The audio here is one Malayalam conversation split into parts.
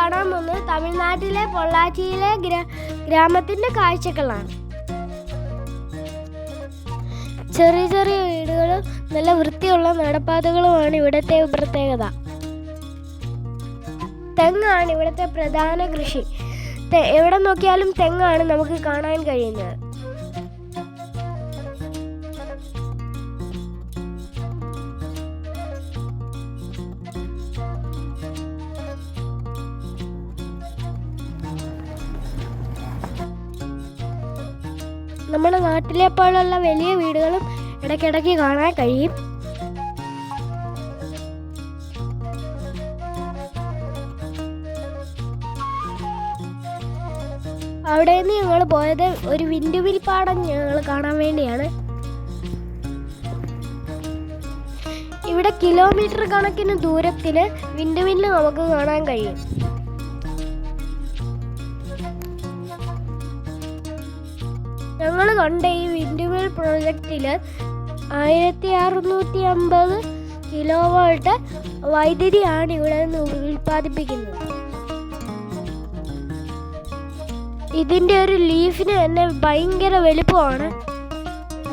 കാണാൻ പോകുന്നത് തമിഴ്നാട്ടിലെ പൊള്ളാച്ചിയിലെ ഗ്രാമത്തിന്റെ കാഴ്ചകളാണ്. ചെറിയ ചെറിയ വീടുകളും നല്ല വൃത്തിയുള്ള നടപ്പാതകളുമാണ് ഇവിടുത്തെ പ്രത്യേകത. തെങ്ങാണ് ഇവിടുത്തെ പ്രധാന കൃഷി. എവിടെ നോക്കിയാലും തെങ്ങാണ് നമുക്ക് കാണാൻ കഴിയുന്നത്. നമ്മുടെ നാട്ടിലെ പോലുള്ള വലിയ വീടുകളും ഇടയ്ക്കിടയ്ക്ക് കാണാൻ കഴിയും. അവിടെ നിന്ന് ഞങ്ങൾ പോയത് ഒരു വിൻഡ്മിൽ പാടം ഞങ്ങൾ കാണാൻ വേണ്ടിയാണ്. ഇവിടെ കിലോമീറ്റർ കണക്കിന് ദൂരത്തിൽ വിൻഡ്മില്ല് നമുക്ക് കാണാൻ കഴിയും. ഞങ്ങൾ കണ്ട ഈ വിൻഡ്മിൽ പ്രോജക്റ്റിൽ 1650 കിലോവാട്ട് വൈദ്യുതിയാണ് ഇവിടെ നിന്ന് ഉൽപ്പാദിപ്പിക്കുന്നത്. ഇതിൻ്റെ ഒരു ലീഫിന് തന്നെ ഭയങ്കര വലുപ്പമാണ്.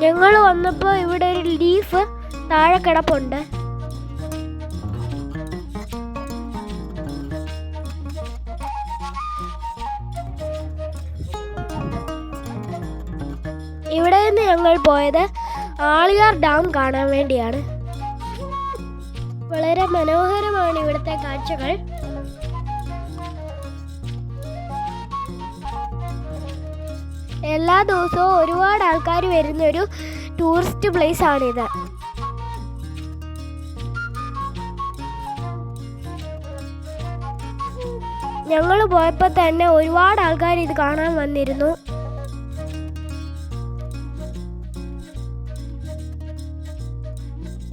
ഞങ്ങൾ വന്നപ്പോൾ ഇവിടെ ഒരു ലീഫ് താഴെ കിടപ്പുണ്ട്. ഇവിടെ നിന്ന് ഞങ്ങൾ പോയത് ആളിയാർ ഡാം കാണാൻ വേണ്ടിയാണ്. വളരെ മനോഹരമാണ് ഇവിടുത്തെ കാഴ്ചകൾ. എല്ലാ ദിവസവും ഒരുപാട് ആൾക്കാർ വരുന്ന ഒരു ടൂറിസ്റ്റ് പ്ലേസ് ആണിത്. ഞങ്ങൾ പോയപ്പോൾ തന്നെ ഒരുപാട് ആൾക്കാർ ഇത് കാണാൻ വന്നിരുന്നു.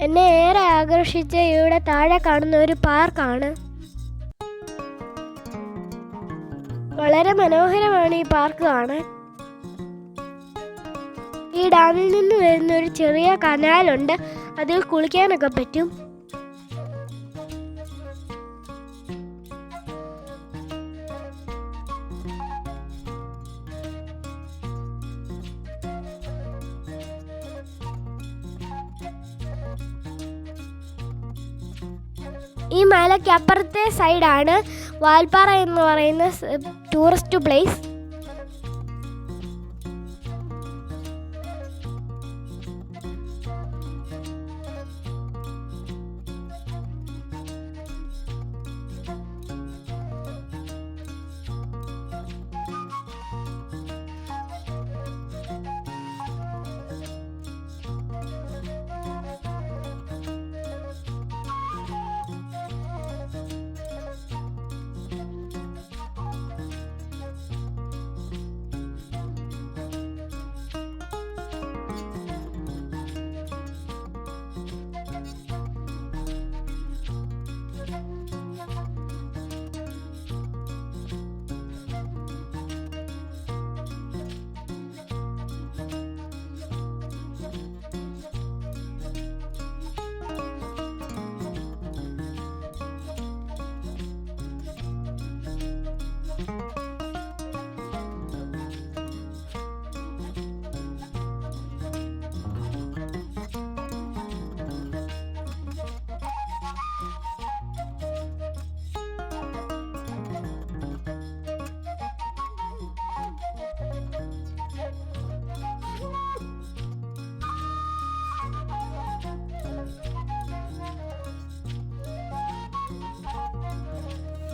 എന്നെ ഏറെ ആകർഷിച്ച ഇവിടെ താഴെ കാണുന്ന ഒരു പാർക്കാണ്. വളരെ മനോഹരമാണ് ഈ പാർക്ക് കാണാൻ. ഈ ഡാമിൽ നിന്ന് വരുന്ന ഒരു ചെറിയ കനാലുണ്ട്, അതിൽ കുളിക്കാനൊക്കെ പറ്റും. ഈ മലയ്ക്ക് അപ്പുറത്തെ സൈഡാണ് വാൽപ്പാറ എന്ന് പറയുന്ന ടൂറിസ്റ്റ് പ്ലേസ്.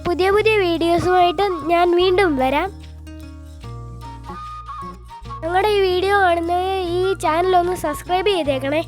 പുതിയ പുതിയ വീഡിയോസുമായിട്ട് ഞാൻ വീണ്ടും വരാം. ഞങ്ങളുടെ ഈ വീഡിയോ കാണുന്നവർ ഈ ചാനൽ ഒന്ന് സബ്സ്ക്രൈബ് ചെയ്തേക്കണേ.